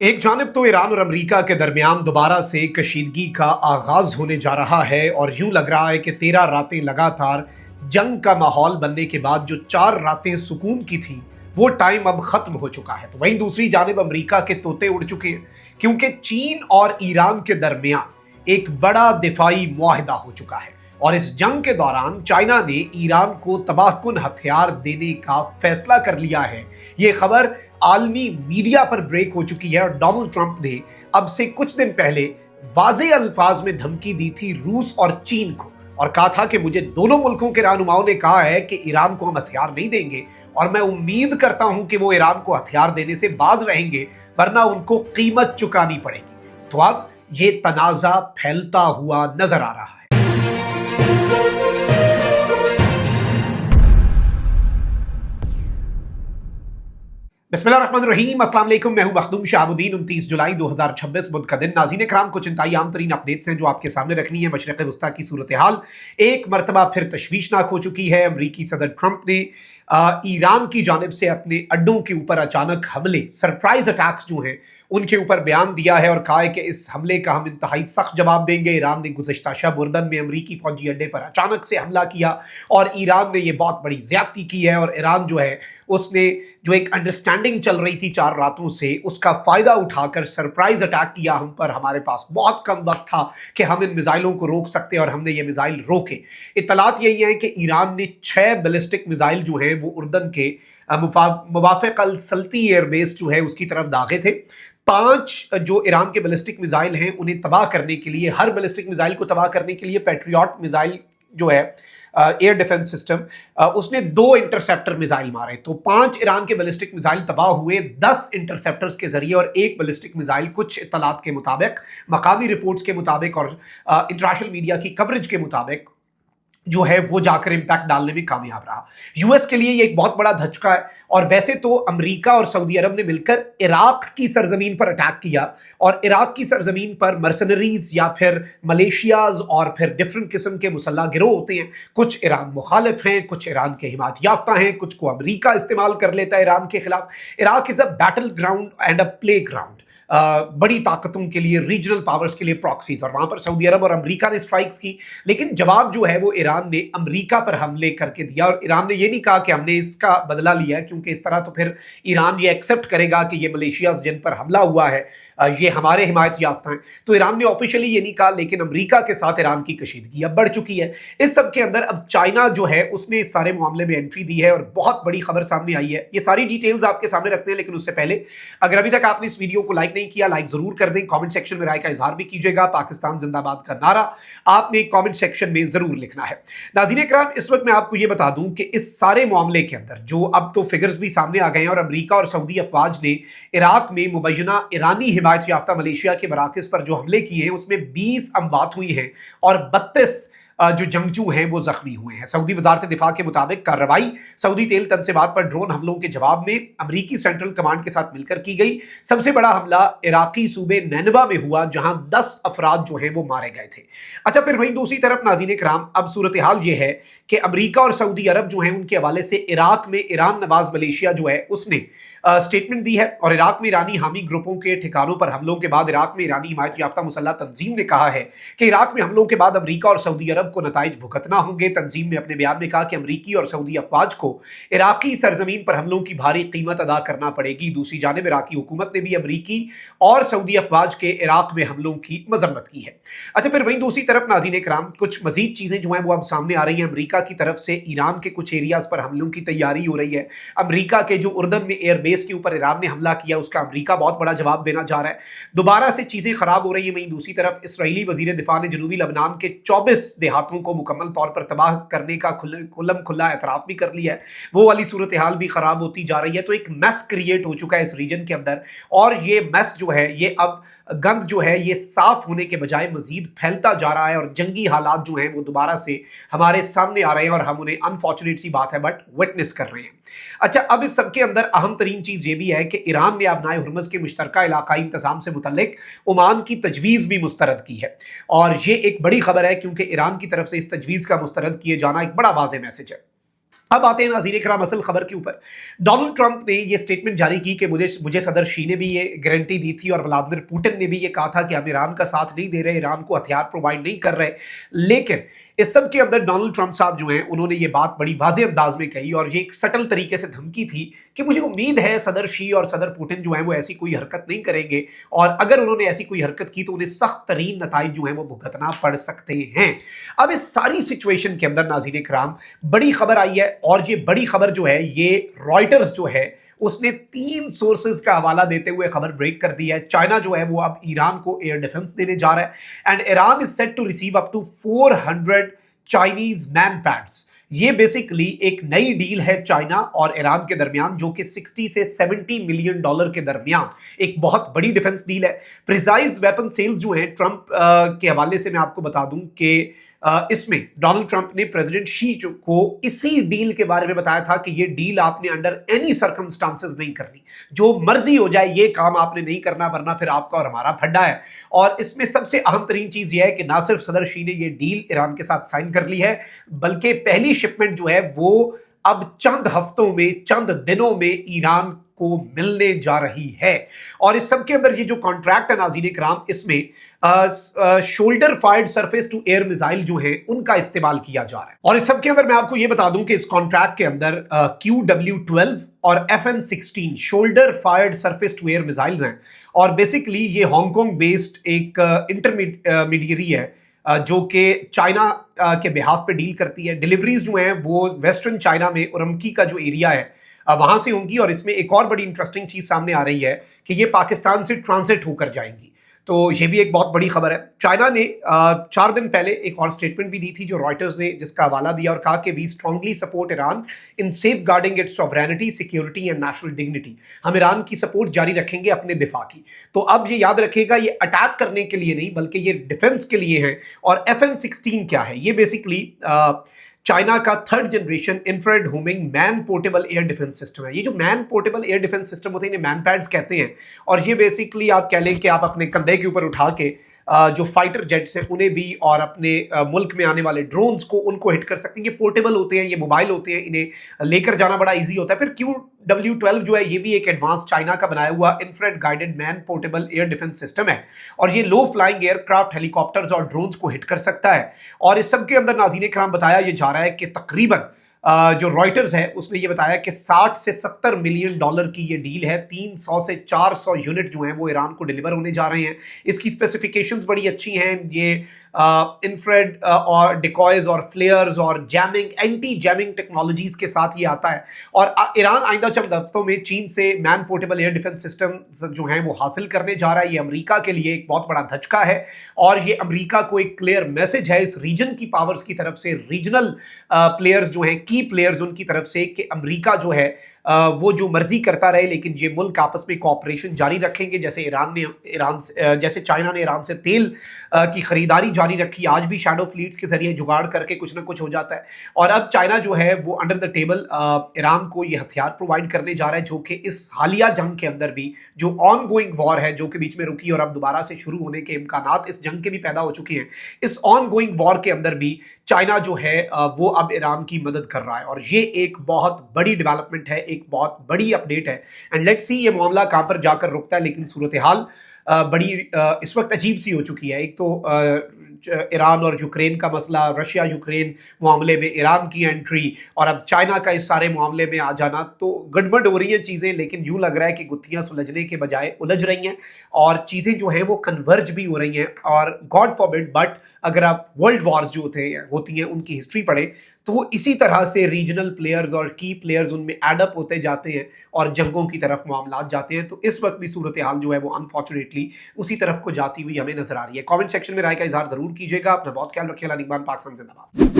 एक जानिब तो ईरान और अमेरिका के दरमियान दोबारा से कशीदगी का आगाज होने जा रहा है और यूं लग रहा है कि 13 रातें लगातार जंग का माहौल बनने के बाद जो 4 रातें सुकून की थी वो टाइम अब खत्म हो चुका है। तो वहीं दूसरी जानिब अमेरिका के तोते उड़ चुके हैं क्योंकि चीन और ईरान के दरमियान एक बड़ा दिफाई मुआहदा हो चुका है और इस जंग के दौरान चाइना ने ईरान को तबाहकुन हथियार देने का फैसला कर लिया है। ये खबर आलमी मीडिया पर ब्रेक हो चुकी है और डोनाल्ड ट्रंप ने अब से कुछ दिन पहले वाज़ेह अल्फाज में धमकी दी थी रूस और चीन को और कहा था कि मुझे दोनों मुल्कों के रहनुमाओं ने कहा है कि ईरान को हम हथियार नहीं देंगे और मैं उम्मीद करता हूं कि वो ईरान को हथियार देने से बाज रहेंगे वरना उनको कीमत चुकानी पड़ेगी। तो अब ये तनाजा फैलता हुआ नजर आ रहा है। बिस्मिल्लाहिर्रहमानिर्रहीम, अस्सलाम वालेकुम। मैं हूं मखदूम शहाबुद्दीन। 29 जुलाई 2026 बुध का दिन। नाज़रीन कराम, कुछ इंतहाई आम तरीन अपडेट्स हैं जो आपके सामने रखनी है। मशरिक़ वस्ता की सूरत हाल एक मरतबा फिर तशवीशनाक हो चुकी है। अमरीकी सदर ट्रंप ने ईरान की जानिब से अपने अड्डों के ऊपर अचानक हमले, सरप्राइज अटैक्स जो हैं उनके ऊपर बयान दिया है और कहा है कि इस हमले का हम इंतहाई सख्त जवाब देंगे। ईरान ने गुज़श्ता शब उर्दन में अमरीकी फौजी अड्डे पर अचानक से हमला किया और ईरान ने यह बहुत बड़ी ज्यादती की है और ईरान जो है उसने जो एक अंडरस्टैंडिंग चल रही थी 4 रातों से उसका फायदा उठाकर सरप्राइज अटैक किया हम पर। हमारे पास बहुत कम वक्त था कि हम इन मिसाइलों को रोक सकते और हमने ये मिसाइल रोके। इत्तलात यही है कि ईरान ने 6 बैलिस्टिक मिसाइल जो है वो उर्दन के मुवाफ़िक़ अल सल्ती एयरबेस जो है उसकी तरफ दागे थे। 5 जो ईरान के बैलिस्टिक मिसाइल हैं उन्हें तबाह करने के लिए, हर बैलिस्टिक मिसाइल को तबाह करने के लिए पैट्रियट मिसाइल जो है एयर डिफेंस सिस्टम, उसने 2 इंटरसेप्टर मिसाइल मारे। तो 5 ईरान के बैलिस्टिक मिसाइल तबाह हुए 10 इंटरसेप्टर्स के जरिए और 1 बैलिस्टिक मिसाइल कुछ इत्तलात के मुताबिक, मकामी रिपोर्ट्स के मुताबिक और इंटरनेशनल मीडिया की कवरेज के मुताबिक जो है वो जाकर इंपैक्ट डालने में कामयाब रहा। यूएस के लिए ये एक बहुत बड़ा धचका है और वैसे तो अमेरिका और सऊदी अरब ने मिलकर इराक की सरजमीन पर अटैक किया और इराक की सरजमीन पर मर्सनरीज या फिर मलेशियाज और फिर डिफरेंट किस्म के मुसल्ह गिरोह होते हैं। कुछ ईरान मुखालिफ हैं, कुछ ईरान के हिमायत याफ्ता हैं, कुछ को अमेरिका इस्तेमाल कर लेता है ईरान के खिलाफ। Iraq is a battle ground and a play ground, बड़ी ताकतों के लिए, रीजनल पावर्स के लिए प्रॉक्सीज, और वहां पर सऊदी अरब और अमेरिका ने स्ट्राइक्स की। लेकिन जवाब जो है वो ईरान ने अमेरिका पर हमले करके दिया और ईरान ने ये नहीं कहा कि हमने इसका बदला लिया है, क्योंकि इस तरह तो फिर ईरान ये एक्सेप्ट करेगा कि ये मलेशिया जिन पर हमला हुआ है ये हमारे हिमायत याफ्ता हैं। तो ईरान ने ऑफिशियली ये नहीं कहा, लेकिन अमेरिका के साथ ईरान की कशीदगी अब बढ़ चुकी है। इस सब के अंदर अब चाइना जो है उसने इस सारे मामले में एंट्री दी है और बहुत बड़ी खबर सामने आई है। ये सारी डिटेल्स आपके सामने रखते हैं, लेकिन उससे पहले अगर अभी तक आपने इस वीडियो को लाइक नहीं किया, लाइक जरूर कर दें। कमेंट सेक्शन में राय का इजहार भी कीजिएगा। पाकिस्तान जिंदाबाद का नारा आपने कमेंट सेक्शन में जरूर लिखना है। नाज़रीन इकराम, इस वक्त मैं आपको यह बता दूं कि इस सारे मामले के अंदर जो अब तो फिगर्स भी सामने आ गए हैं और अमेरिका और सऊदी अफवाज ने इराक में मुबैना ईरानी हिमायत याफ्ता मलेशिया के मराकज पर जो हमले किए हैं उसमें 20 अमवात हुई हैं और 32 जो जंगजू हैं वो जख्मी हुए हैं। सऊदी वजारत दिफा के मुताबिक कार्रवाई सऊदी तेल तनसेबात पर ड्रोन हमलों के जवाब में अमरीकी सेंट्रल कमांड के साथ मिलकर की गई। सबसे बड़ा हमला इराकी सूबे नैनवा में हुआ जहां 10 अफराद जो हैं वो मारे गए थे। अच्छा, फिर वहीं दूसरी तरफ नाज़रीन कराम, अब सूरत हाल ये है कि अमरीका और सऊदी अरब जो हैं उनके हवाले से इराक में ईरान नवाज मलेशिया जो है उसने स्टेटमेंट दी है और इराक में ईरानी हामी ग्रुपों के ठिकानों पर हमलों के बाद इराक में ईरानी हिमायत याफ्ता मुसल्ह तंजीम ने कहा है कि इराक में हमलों के बाद अमरीका और सऊदी अरब को नताइज भुगतना होंगे। तंजीम ने अपने बयान में कहा कि अमरीकी और सऊदी अफवाज को इराकी सरजमीन पर हमलों की भारी कीमत अदा करना पड़ेगी। दूसरी जानिब इराकी हुकूमत ने भी अमरीकी और सऊदी अफवाज के इराक में हमलों की मजम्मत की है। अच्छा, फिर वहीं दूसरी तरफ नाज़रीन कराम, कुछ मजीद चीजें जो हैं वो अब सामने आ रही हैं। अमरीका की तरफ से ईरान के कुछ एरियाज पर हमलों की तैयारी हो रही है। अमरीका के जो उर्दन में एयरबेस के ऊपर ईरान ने हमला किया उसका अमरीका बहुत बड़ा जवाब देना चाह रहा है। दोबारा से चीजें खराब हो रही हैं। वहीं दूसरी तरफ इसराइली वजीर दिफा ने जनूबी लबनान के 24 देहातों को मुकम्मल तौर पर तबाह करने का खुल्लम खुल्ला एतराफ भी कर लिया है। वो वाली सूरत हाल भी खराब होती जा रही है। तो एक मैस क्रिएट हो चुका है इस रीजन के अंदर और ये मैस जो है ये अब गंद जो है ये साफ होने के बजाय मजीद फैलता जा रहा है और जंगी हालात जो हैं वो दोबारा से हमारे सामने आ रहे हैं और हम उन्हें, अनफॉर्चुनेट सी बात है बट, विटनेस कर रहे हैं। अच्छा, अब इस सबके अंदर अहम तरीन चीज ये भी है कि ईरान ने अब नाए हुर्मुज़ के मुश्तरका इलाकाई इंतजाम से मुतल्लिक ओमान की तजवीज़ भी मुस्तरद की है और ये एक बड़ी खबर है क्योंकि ईरान की तरफ से इस तजवीज़ का मुस्तरद किए जाना एक बड़ा वाज़ेह मैसेज है। अब आते हैं नाज़रीन इकराम असल खबर के ऊपर। डोनाल्ड ट्रंप ने ये स्टेटमेंट जारी की कि मुझे सदर शी ने भी ये गारंटी दी थी और व्लादिमीर पुतिन ने भी ये कहा था कि हम ईरान का साथ नहीं दे रहे, ईरान को हथियार प्रोवाइड नहीं कर रहे। लेकिन इस सब के अंदर डोनाल्ड ट्रंप साहब जो हैं उन्होंने ये बात बड़ी वाज़ेह अंदाज में कही और ये एक सटल तरीके से धमकी थी कि मुझे उम्मीद है सदर शी और सदर पुतिन जो हैं वो ऐसी कोई हरकत नहीं करेंगे, और अगर उन्होंने ऐसी कोई हरकत की तो उन्हें सख्त तरीन नताइज जो हैं वो भुगतना पड़ सकते हैं। अब इस सारी सिचुएशन के अंदर नाज़रीन इकराम बड़ी खबर आई है, और ये बड़ी खबर जो है ये रॉयटर्स जो है उसने 3 सोर्सेज का हवाला देते हुए खबर ब्रेक कर दी है। चाइना जो है वो अब ईरान को एयर डिफेंस देने जा रहा है and Iran is set to receive up to 400 Chinese man pads. ये बेसिकली एक नई डील है चाइना और ईरान के दरमियान, जो कि 60 से 70 मिलियन डॉलर के दरमियान एक बहुत बड़ी डिफेंस डील है। प्रिसाइज वेपन सेल्स जो है ट्रंप के हवाले से मैं आपको बता दूं कि इसमें डोनाल्ड ट्रंप ने प्रेसिडेंट शी को इसी डील के बारे में बताया था कि ये डील आपने अंडर एनी सर्कमस्टांसेस नहीं करनी, जो मर्जी हो जाए ये काम आपने नहीं करना, वरना फिर आपका और हमारा फड्डा है। और इसमें सबसे अहम तरीन चीज ये है कि ना सिर्फ सदर शी ने ये डील ईरान के साथ साइन कर ली है, बल्कि पहली शिपमेंट जो है वो अब चंद हफ्तों में, चंद दिनों में ईरान को मिलने जा रही है। और इस सब के अंदर ये जो कॉन्ट्रैक्ट है नाज़रीन इकराम, इसमें shoulder fired surface to air missile जो है उनका इस्तेमाल किया जा रहा है। और इस सब के अंदर मैं आपको ये बता दूं कि इस कॉन्ट्रैक्ट के अंदर QW-12 और FN-16 shoulder fired surface to air missiles हैं, और बेसिकली ये हांगकांग बेस्ड एक इंटरमीडियरी है जो कि चाइना के बिहाफ पे डील करती है। डिलीवरीज जो हैं वो वेस्टर्न चाइना में उरमकी का जो एरिया है वहां से होंगी, और इसमें एक और बड़ी इंटरेस्टिंग चीज सामने आ रही है कि ये पाकिस्तान से ट्रांजिट होकर जाएंगी। तो ये भी एक बहुत बड़ी खबर है। चाइना ने 4 दिन पहले एक और स्टेटमेंट भी दी थी जो रॉयटर्स ने, जिसका हवाला दिया और कहा कि we strongly support Iran in safeguarding its sovereignty, security and national dignity. हम ईरान की सपोर्ट जारी रखेंगे अपने दिफा की। तो अब ये याद रखिएगा, ये अटैक करने के लिए नहीं बल्कि ये डिफेंस के लिए है। और FN-16 क्या है? ये बेसिकली चाइना का 3rd generation infrared homing man portable air defence system है। ये जो man portable air defence system होते हैं इन्हें मैन पैड्स कहते हैं, और ये बेसिकली आप कह लें कि आप अपने कंधे के ऊपर उठा के जो फाइटर जेट्स हैं उन्हें भी और अपने मुल्क में आने वाले ड्रोन्स को उनको हिट कर सकते हैं। ये पोर्टेबल होते हैं, ये मोबाइल होते हैं, इन्हें लेकर जाना बड़ा ईजी होता है। फिर QW-12 जो है ये भी एक एडवांस चाइना का बनाया हुआ infrared guided man portable air defence system है, और ये लो फ्लाइंग एयरक्राफ्ट, हेलीकॉप्टर्स और ड्रोन्स को हिट कर सकता है। और इस सब के अंदर नाज़रीन इकराम बताया ये जा रहा है कि तकरीबन जो रॉयटर्स है उसने ये बताया कि 60 से 70 मिलियन डॉलर की ये डील है। 300 से 400 यूनिट जो हैं वो ईरान को डिलीवर होने जा रहे हैं। इसकी स्पेसिफिकेशंस बड़ी अच्छी हैं। ये इंफ्रारेड और डिकॉयज और फ्लेयर्स और जैमिंग, एंटी जैमिंग टेक्नोलॉजीज के साथ ये आता है। और ईरान आइंदा चंद हफ्तों में चीन से man portable air defence system जो हैं वो हासिल करने जा रहा है। ये अमेरिका के लिए एक बहुत बड़ा धचका है, और ये अमेरिका को एक क्लियर मैसेज है इस रीजन की पावर्स की तरफ से, रीजनल प्लेयर्स जो हैं, की प्लेयर्स उनकी तरफ से, कि अमेरिका जो है वो जो मर्जी करता रहे लेकिन ये मुल्क आपस में कोऑपरेशन जारी रखेंगे। जैसे जैसे चाइना ने ईरान से तेल की खरीदारी जारी रखी, आज भी शैडो फ्लीट्स के जरिए जुगाड़ करके कुछ ना कुछ हो जाता है। और अब चाइना जो है वो अंडर द टेबल ईरान को ये हथियार प्रोवाइड करने जा रहा है, जो कि इस हालिया जंग के अंदर भी, जो ऑन गोइंग वॉर है, जो कि बीच में रुकी और अब दोबारा से शुरू होने के इम्कानात इस जंग के भी पैदा हो चुके हैं, इस ऑन गोइंग वॉर के अंदर भी चाइना जो है वो अब ईरान की मदद कर रहा है। और ये एक बहुत बड़ी डेवलपमेंट है, एक बहुत बड़ी अपडेट है, एंड लेट्स सी ये मामला कहां पर जाकर रुकता है। लेकिन सूरत हाल बड़ी इस वक्त अजीब सी हो चुकी है। एक तो ईरान और यूक्रेन का मसला, रशिया यूक्रेन मामले में ईरान की एंट्री, और अब चाइना का इस सारे मामले में आ जाना, तो गड़बड़ हो रही हैं चीज़ें। लेकिन यूँ लग रहा है कि गुत्थियाँ सुलझने के बजाय उलझ रही हैं, और चीज़ें जो हैं वो कन्वर्ज भी हो रही हैं। और गॉड फॉरबिड, बट अगर आप वर्ल्ड वॉर्स जो होती हैं उनकी हिस्ट्री पढ़ें तो वो इसी तरह से रीजनल प्लेयर्स और की प्लेयर्स उनमें एडअप होते जाते हैं और जंगों की तरफ मामला जाते हैं। तो इस वक्त भी सूरत हाल जो है वो अनफॉर्चुनेटली उसी तरफ को जाती हुई हमें नजर आ रही है। कमेंट सेक्शन में राय का इजहार जरूर कीजिएगा। अपना बहुत ख्याल रखिएगा। निगमान पाकिस्तान जिंदाबाद।